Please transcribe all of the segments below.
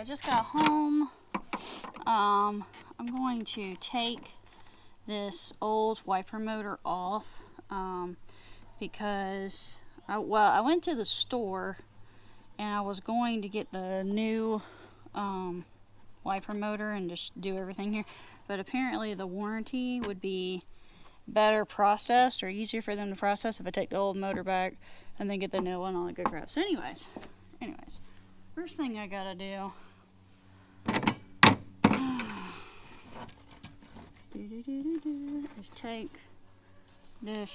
I just got home. I'm going to take this old wiper motor off because I went to the store and I was going to get the new wiper motor and just do everything here, but apparently the warranty would be better processed or easier for them to process if I take the old motor back and then get the new one, all the good crap. So anyways, first thing I gotta do is take this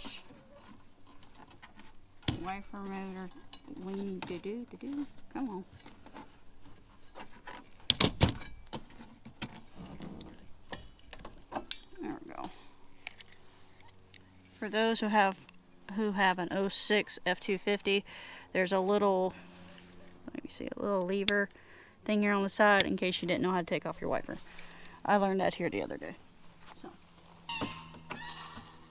wiper motor. Come on. There we go. For those who have an 06 f250, there's a little, let me see, a little lever thing here on the side in case you didn't know how to take off your wiper. I learned that here the other day. So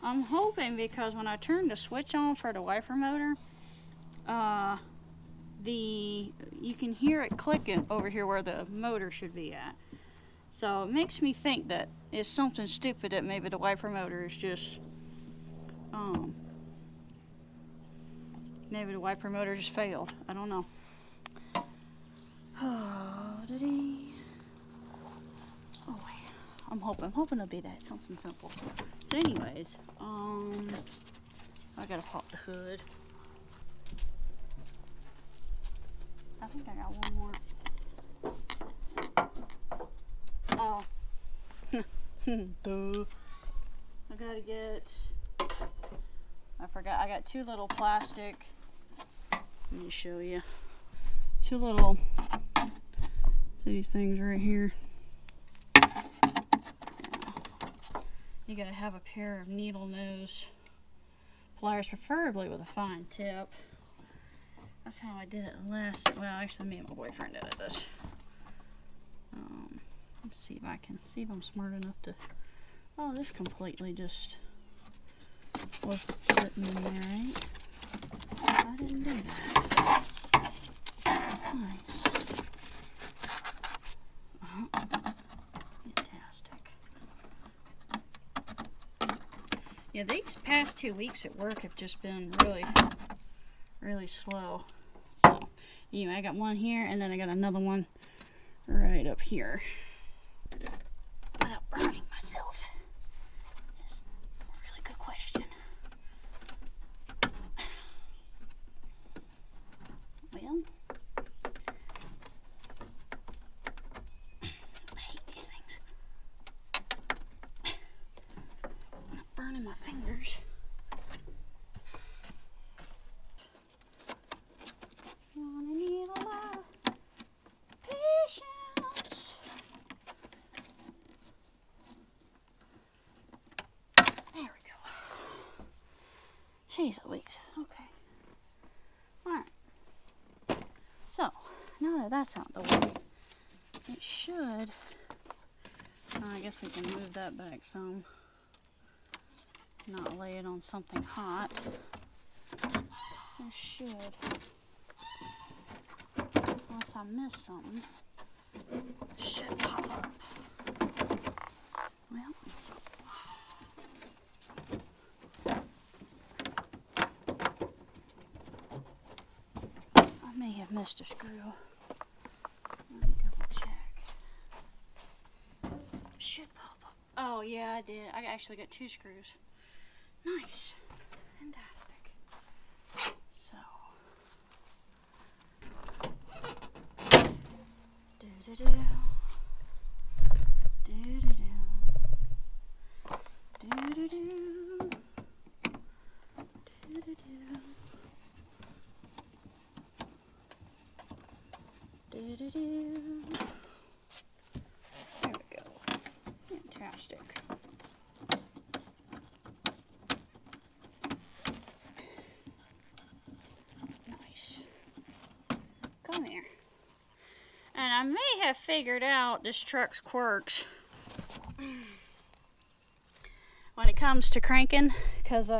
I'm hoping, because when I turn the switch on for the wiper motor, you can hear it clicking over here where the motor should be at. So it makes me think that it's something stupid, that maybe the wiper motor is just maybe the wiper motor just failed. I don't know. Oh, I'm hoping it'll be that, something simple. So anyways, I gotta pop the hood. I think I got one more. Oh. Duh. I gotta get, I forgot, I got two little plastic, let me show you. Two little, these things right here. You gotta have a pair of needle nose pliers, preferably with a fine tip. That's how I did it last. Well, actually, me and my boyfriend did it this. Let's see if I can see if I'm smart enough to. Oh, this completely just was sitting in there, right? I didn't do that. Nice. Fantastic. Yeah, these past 2 weeks at work have just been really slow. So, anyway, I got one here, and then I got another one right up here. Without burning myself. That's a really good question. Well, I hate these things. I'm not burning my fingers. Gonna need a lot of patience. There we go. Jeez Louise. Okay. Alright. So, now that that's out of the way, it should, I guess we can move that back some. Not lay it on something hot. It should, unless I missed something, it should pop up. Well, I may have missed a screw. Let me double check. Should pop up. Oh yeah, I did. I actually got 2 screws. Nice. Fantastic. So. Do-do-do. Do-do-do. Do-do-do. Do-do-do. Do-do-do. There we go. Fantastic. Nice. Come here. And I may have figured out this truck's quirks when it comes to cranking, because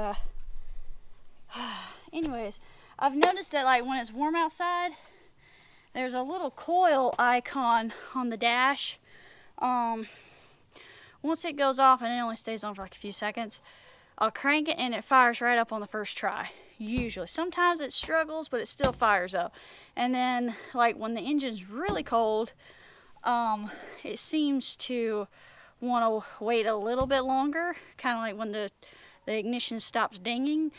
anyways, I've noticed that like when it's warm outside, there's a little coil icon on the dash. Once it goes off, and it only stays on for like a few seconds, I'll crank it and it fires right up on the first try. Usually. Sometimes it struggles, but it still fires up. And then, like, when the engine's really cold, it seems to want to wait a little bit longer. Kind of like when the ignition stops dinging.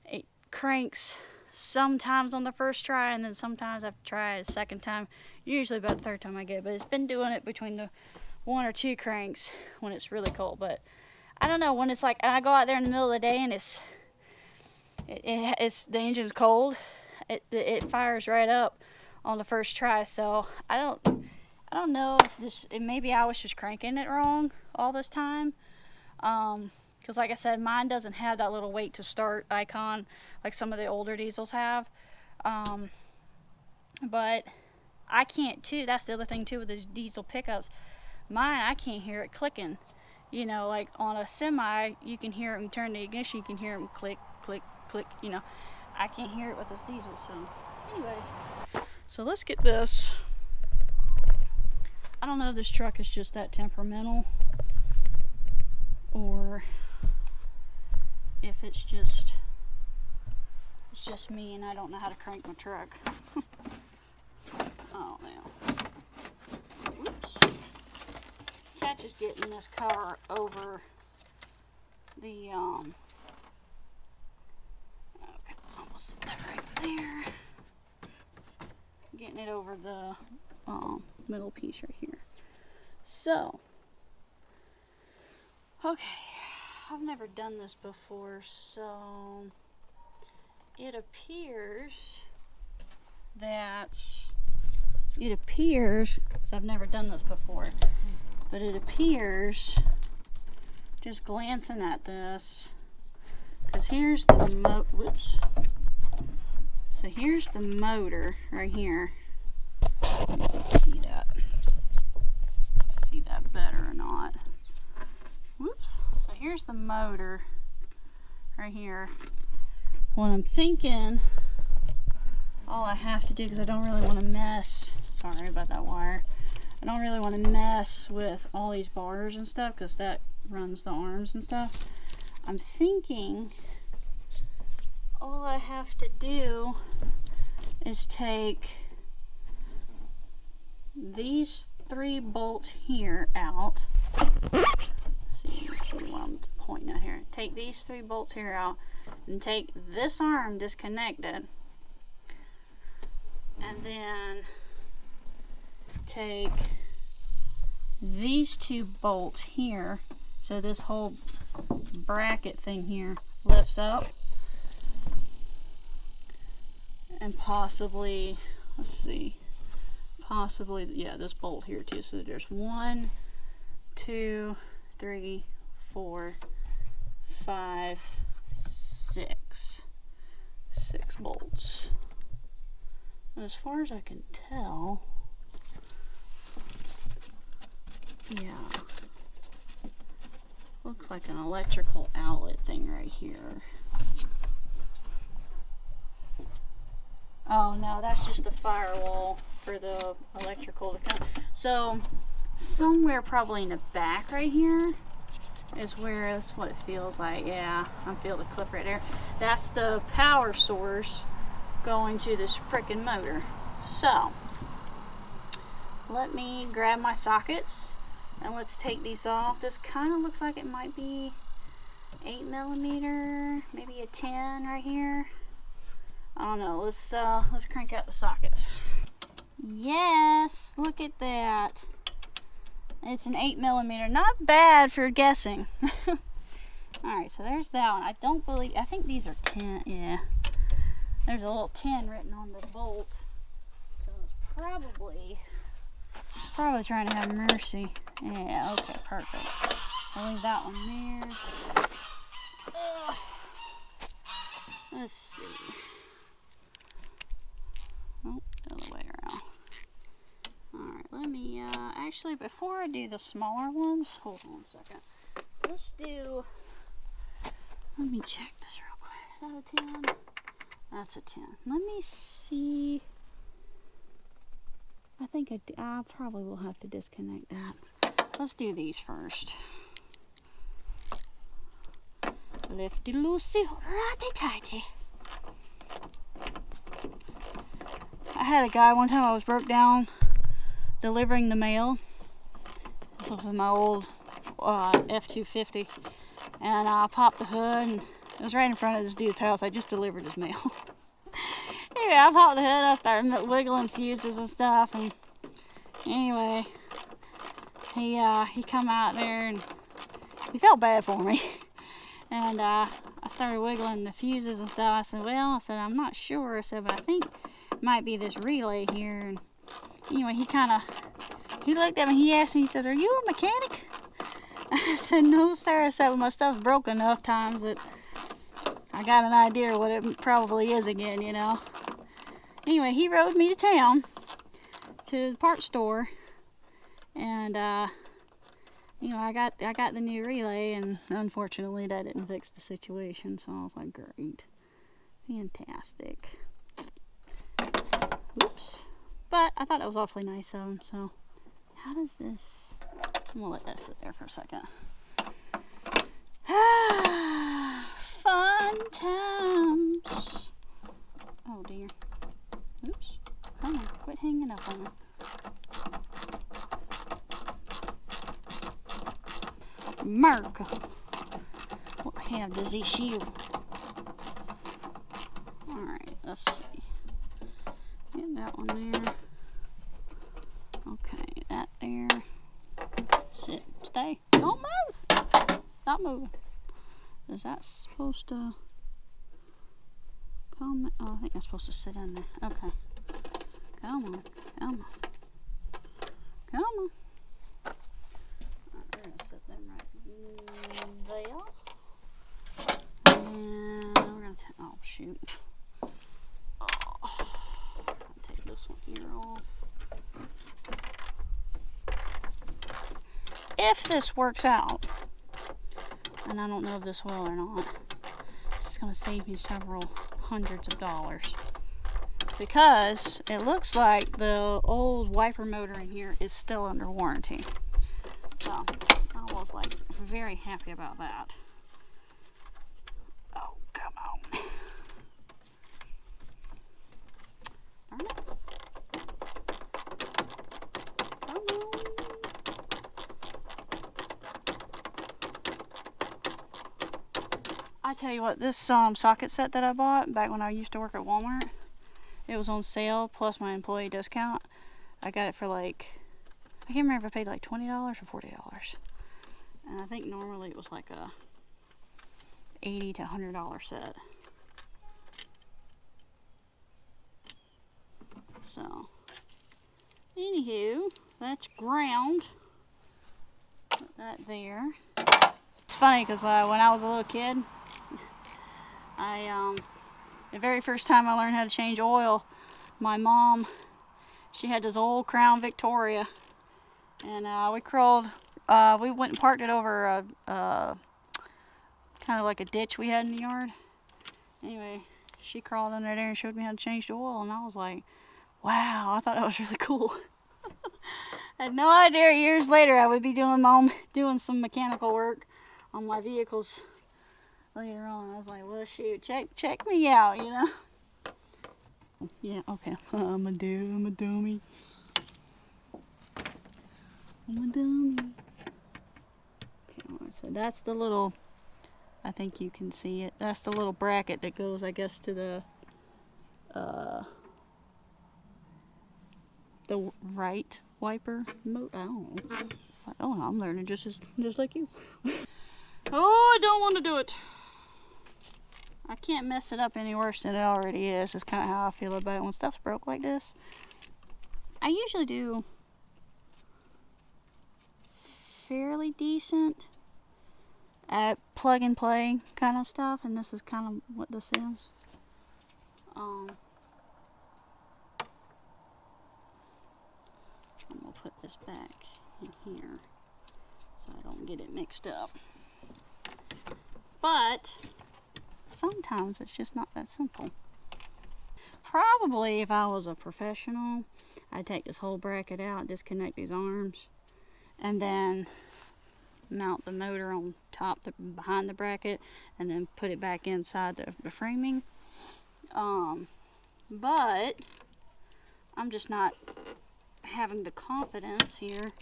It cranks sometimes on the first try, and then sometimes I have to try it a second time. Usually about the third time I get it. But it's been doing it between the 1 or 2 cranks when it's really cold. But I don't know, when it's like, I go out there in the middle of the day and it's the engine's cold, it fires right up on the first try. So I don't know if maybe I was just cranking it wrong all this time, because like I said, mine doesn't have that little wait to start icon like some of the older diesels have, but I can't too. That's the other thing too with these diesel pickups. Mine, I can't hear it clicking. You know, like on a semi, you can hear it when you turn the ignition, you can hear it click, click, click, you know. I can't hear it with this diesel. So anyways, so let's get this. I don't know if this truck is just that temperamental, or if it's just me and I don't know how to crank my truck. Oh man. Whoops. Catch is getting this cover over the okay, almost that right there. Getting it over the middle piece right here. So, okay, I've never done this before, so it appears because I've never done this before, but it appears, just glancing at this, because here's the so here's the motor right here. See that better or not? Whoops. So here's the motor right here. What I'm thinking, all I have to do, because I don't really want to mess, sorry about that wire, I don't really want to mess with all these bars and stuff, because that runs the arms and stuff. I'm thinking all I have to do is take these 3 bolts here out. Let's see what I'm pointing at here. Take these 3 bolts here out and take this arm disconnected, and then take these 2 bolts here, so this whole bracket thing here lifts up, and possibly, let's see, possibly, yeah, this bolt here too. So there's 1, 2, 3, 4, 5, 6 bolts. And as far as I can tell, yeah, looks like an electrical outlet thing right here. Oh no, that's just the firewall for the electrical to come. So somewhere probably in the back right here is where, that's what it feels like. Yeah, I feel the clip right there. That's the power source going to this frickin' motor. So let me grab my sockets and let's take these off. This kind of looks like it might be 8mm, maybe a 10 right here. I don't know. Let's crank out the sockets. Yes, look at that. It's an 8mm. Not bad for guessing. Alright, so there's that one. I think these are 10. Yeah. There's a little 10 written on the bolt. So it's probably trying to have mercy. Yeah, okay, perfect. I'll leave that one there. Let's see. Oh, the other way around. Alright, let me, actually, before I do the smaller ones, hold on a second. Let me check this real quick. Is that a 10? That's a 10. Let me see. I think I probably will have to disconnect that. Let's do these first. Lefty loosey, righty tighty. I had a guy one time, I was broke down delivering the mail. This was my old F250. And I popped the hood, and it was right in front of this dude's house. I just delivered his mail. Anyway, I popped the hood, I started wiggling fuses and stuff, and anyway, he come out there, and he felt bad for me. And I started wiggling the fuses and stuff. I said, well, I'm not sure. I said, but I think it might be this relay here. And anyway, he looked at me, he asked me, he said, are you a mechanic? I said, no, sir. I said, well, my stuff's broke enough times that I got an idea what it probably is again, you know. Anyway, he rode me to town to the parts store, and you know, I got the new relay, and unfortunately that didn't fix the situation. So I was like, great, fantastic. Oops. But I thought it was awfully nice of him. So how does this? I'm gonna let that sit there for a second. Fun times. Oh dear. Oops. Come on, quit hanging up on me. America. What have does he shield? Alright, let's see. Get that one there. Okay, that there. Sit, stay. Don't move. Stop moving. Is that supposed to come? Oh, I think I'm supposed to sit in there. Okay. Come on. Come on. Come on. Alright, we're gonna set them right there. And we're gonna oh shoot. Oh, I'm gonna take this one here off. If this works out, and I don't know if this will or not, this is going to save me several hundreds of dollars, because it looks like the old wiper motor in here is still under warranty. So I was like very happy about that. Oh, come on. Darn it. Come on. I tell you what, this socket set that I bought back when I used to work at Walmart, it was on sale plus my employee discount. I got it for like, I can't remember if I paid like $20 or $40. And I think normally it was like a $80 to $100 set. So, anywho, that's ground. Put that there. It's funny because when I was a little kid, the very first time I learned how to change oil, my mom, she had this old Crown Victoria, and we went and parked it over kind of like a ditch we had in the yard. Anyway, she crawled under there and showed me how to change the oil, and I was like, wow, I thought that was really cool. I had no idea years later I would be doing some mechanical work on my vehicles later on. I was like, well, shoot, check me out, you know. Yeah, okay. I'm a dummy. Okay, so that's the little, I think you can see it. That's the little bracket that goes, I guess, to the right wiper. I don't know. I'm learning just like you. Oh, I don't want to do it. I can't mess it up any worse than it already is. That's kind of how I feel about it when stuff's broke like this. I usually do fairly decent at plug and play kind of stuff, and this is kind of what this is. I'm gonna put this back in here so I don't get it mixed up. But sometimes it's just not that simple. Probably if I was a professional, I take this whole bracket out, disconnect these arms, and then mount the motor on top, behind the bracket, and then put it back inside the framing. But I'm just not having the confidence here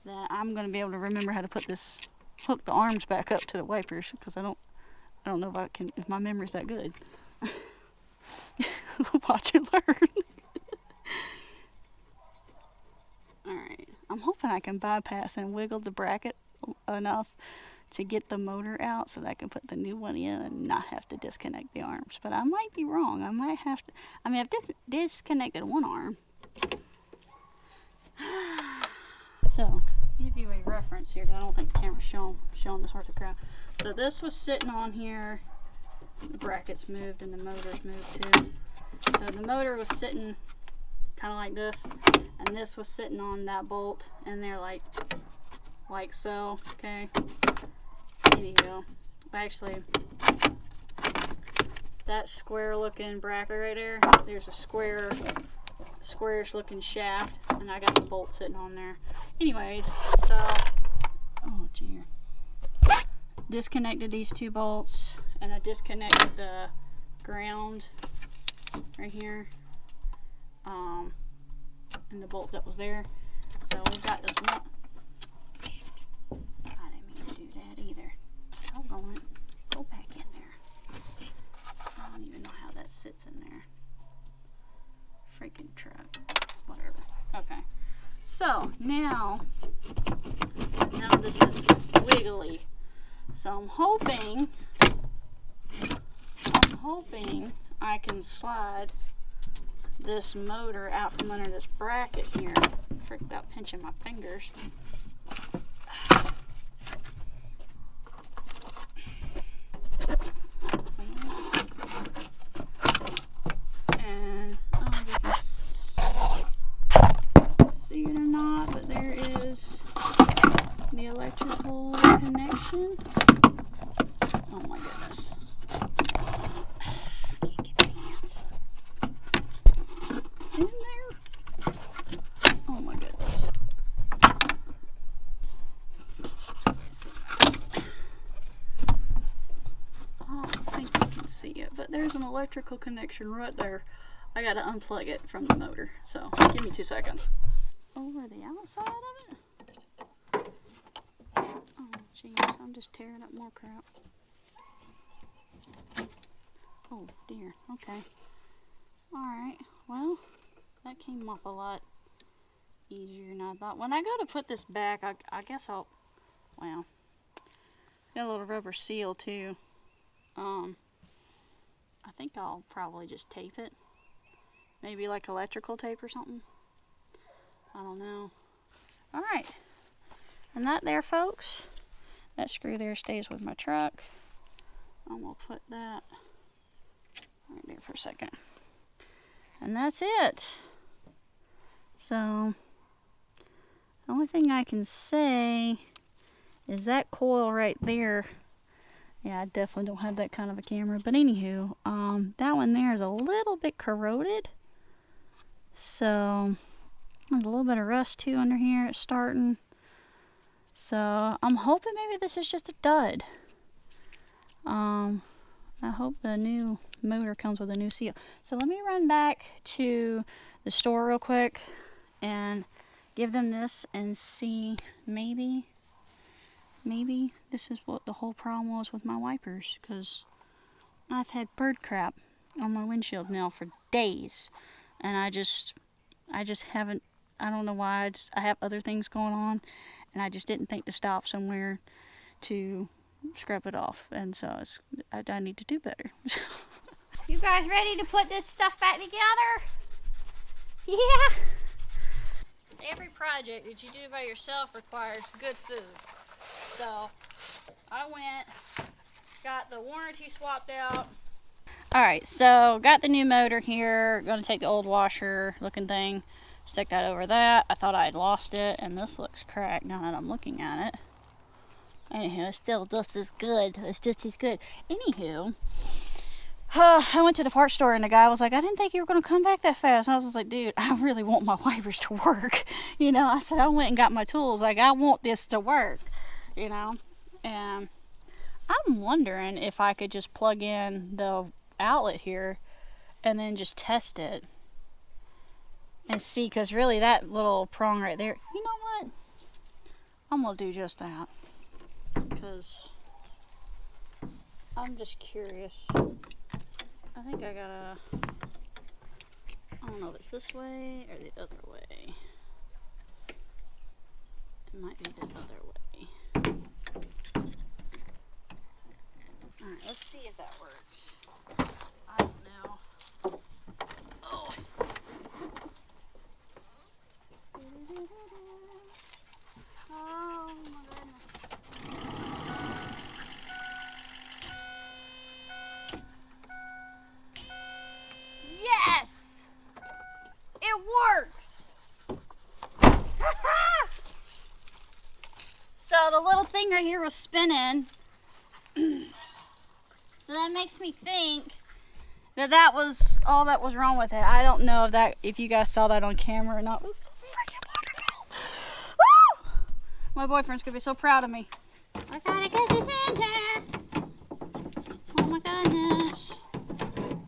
that I'm going to be able to remember how to hook the arms back up to the wipers, because I don't know if my memory's that good. Watch and learn. Alright, I'm hoping I can bypass and wiggle the bracket enough to get the motor out so that I can put the new one in and not have to disconnect the arms. But I might be wrong. I might have to. I mean, I've disconnected one arm. So, give you a reference here, because I don't think the camera's showing this worth of crap. So this was sitting on here. The brackets moved and the motor's moved too. So the motor was sitting kind of like this, and this was sitting on that bolt in there like so. Okay. Anywho, actually, that square looking bracket right there, there's a squarish looking shaft, and I got the bolt sitting on there. Anyways, so, oh dear, disconnected these two bolts, and I disconnected the ground right here, and the bolt that was there. So we've got this one. I didn't mean to do that either. Doggone it. Go back in there. I don't even know how that sits in there. Freaking truck. Whatever. Okay. So now this is wiggly. So I'm hoping I can slide this motor out from under this bracket here. Freaked out pinching my fingers. And I don't know if you can see it or not, but there is the electrical connection. Oh my goodness. I can't get my hands in there. Oh my goodness. I don't think you can see it, but there's an electrical connection right there. I gotta unplug it from the motor, so give me 2 seconds. Over the outside of it? Oh jeez, I'm just tearing up more crap. Oh dear, okay. Alright, well, that came off a lot easier than I thought. When I go to put this back, I guess I'll, well, got a little rubber seal too. I think I'll probably just tape it. Maybe like electrical tape or something. I don't know. Alright. And that there, folks, that screw there stays with my truck. I'm going to put that right there for a second. And that's it. So, the only thing I can say is that coil right there. Yeah, I definitely don't have that kind of a camera. But anywho, that one there is a little bit corroded. So, there's a little bit of rust too under here. It's starting. So, I'm hoping maybe this is just a dud. I hope the new motor comes with a new seal. So, let me run back to the store real quick and give them this and see maybe this is what the whole problem was with my wipers, because I've had bird crap on my windshield now for days, and I just haven't, I don't know why, I have other things going on, and I just didn't think to stop somewhere to scrap it off, and so I need to do better. You guys ready to put this stuff back together? Yeah! Every project that you do by yourself requires good food. So, I went, got the warranty swapped out. Alright, so got the new motor here. Gonna take the old washer looking thing, stick that over that. I thought I had lost it, and this looks cracked now that I'm looking at it. Anywho, it's still just as good. It's just as good. Anywho, I went to the parts store and the guy was like, I didn't think you were going to come back that fast. And I was just like, dude, I really want my wipers to work. You know, I said, I went and got my tools. Like, I want this to work, you know. And I'm wondering if I could just plug in the outlet here and then just test it and see, because really that little prong right there, you know what? I'm going to do just that because I'm just curious. I think I gotta, I don't know if it's this way or the other way. It might be the other way. Alright, let's see if that works. I don't know. Oh. Oh my goodness. Yes! It works! So the little thing right here was spinning. So that makes me think that that was all that was wrong with it. I don't know if you guys saw that on camera or not. It was so freaking wonderful. Woo! My boyfriend's gonna be so proud of me. I gotta get this in there. Oh my goodness.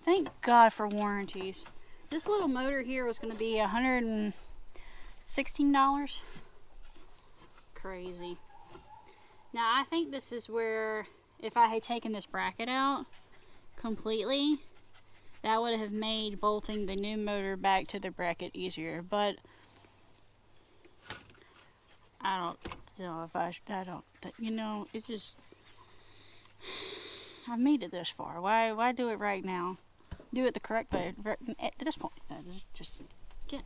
Thank God for warranties. This little motor here was gonna be $116. Crazy. Now I think this is where, if I had taken this bracket out completely, that would have made bolting the new motor back to the bracket easier. But I don't know if I don't, you know, it's just, I've made it this far. Why do it right now? Do it the correct way at this point. Just get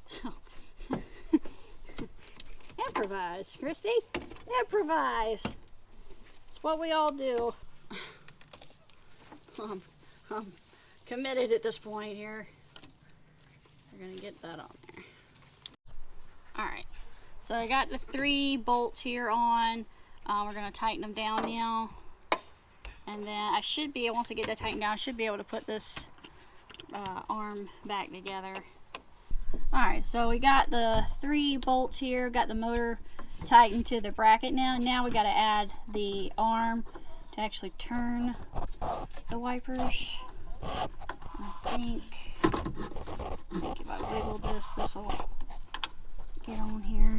so. Improvise, Christy. Improvise. It's what we all do. I'm committed at this point here. We're gonna get that on there. Alright, so I got the 3 bolts here on. We're gonna tighten them down now. And then I should be, once I get that tightened down, I should be able to put this arm back together. Alright, so we got the 3 bolts here, got the motor tightened to the bracket now. Now we got to add the arm to actually turn the wipers. I think if I wiggle this will get on here.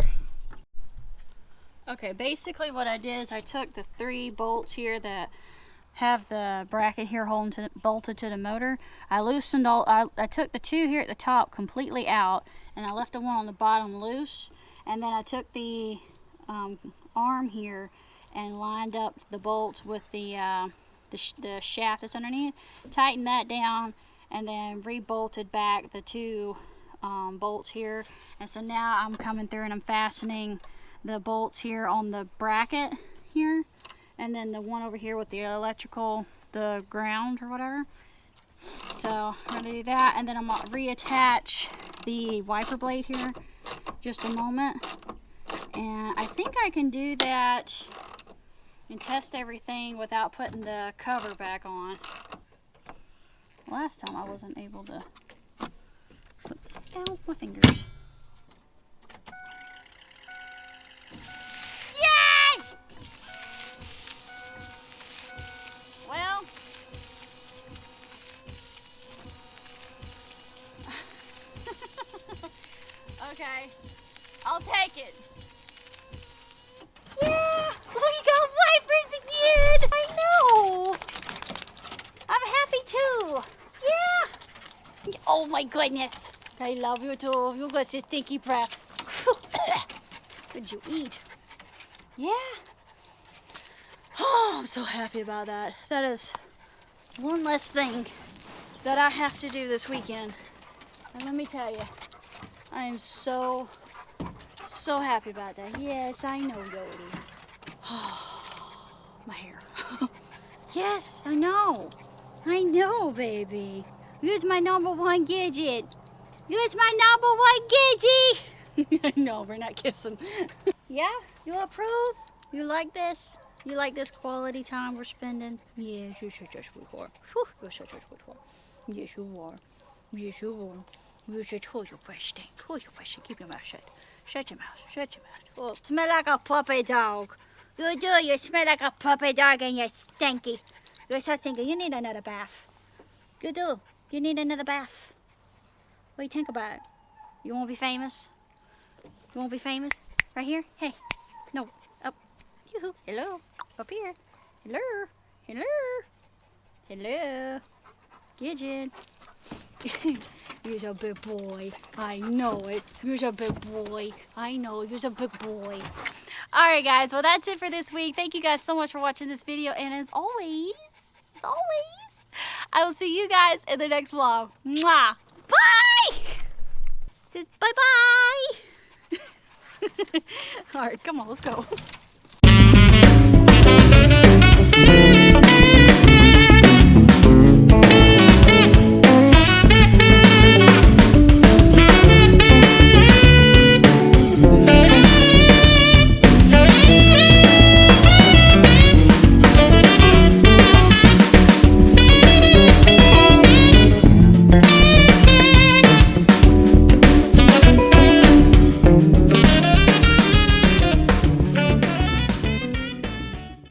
Okay, basically what I did is I took the 3 bolts here that have the bracket here bolted to the motor. I loosened I took the 2 here at the top completely out, and I left the one on the bottom loose. And then I took the arm here and lined up the bolts with the shaft that's underneath, tightened that down, and then re-bolted back the 2 bolts here. And so now I'm coming through and I'm fastening the bolts here on the bracket here, and then the one over here with the electrical, the ground or whatever. So I'm gonna do that, and then I'm gonna reattach the wiper blade here just a moment. And I think I can do that and test everything without putting the cover back on. Last time I wasn't able to put this down with my fingers. Yay! Well, okay, I'll take it. Yeah, we got wipers again. I know. I'm happy too. Yeah. Oh my goodness. I love you too. You got this stinky breath. What'd you eat? Yeah. Oh, I'm so happy about that. That is one less thing that I have to do this weekend. And let me tell you, I am so happy about that. Yes, I know, Yodi. Oh, my hair. Yes, I know. I know, baby. You're my #1 gadget. You're my #1 gadget. No, we're not kissing. Yeah, you approve? You like this? You like this quality time we're spending? Yes, you're such a sweetheart. Whew, you're such a sweetheart. Yes, you are. Yes, you are. You're such hold your question. Hold your question. Keep your mouth shut. Shut your mouth. Shut your mouth. Oh, smell like a puppy dog. You do. You smell like a puppy dog and you're stinky. You're so stinky. You need another bath. You do. You need another bath. What do you think about it? You won't be famous? You won't be famous? Right here? Hey. No. Up. Yoo-hoo. Hello. Up here. Hello. Hello. Hello. Gidget. You're a big boy. I know it. You're a big boy. I know. You're a big boy. Alright guys, well that's it for this week. Thank you guys so much for watching this video. And as always, I will see you guys in the next vlog. Mwah! Bye! Just bye-bye! Alright, come on, let's go.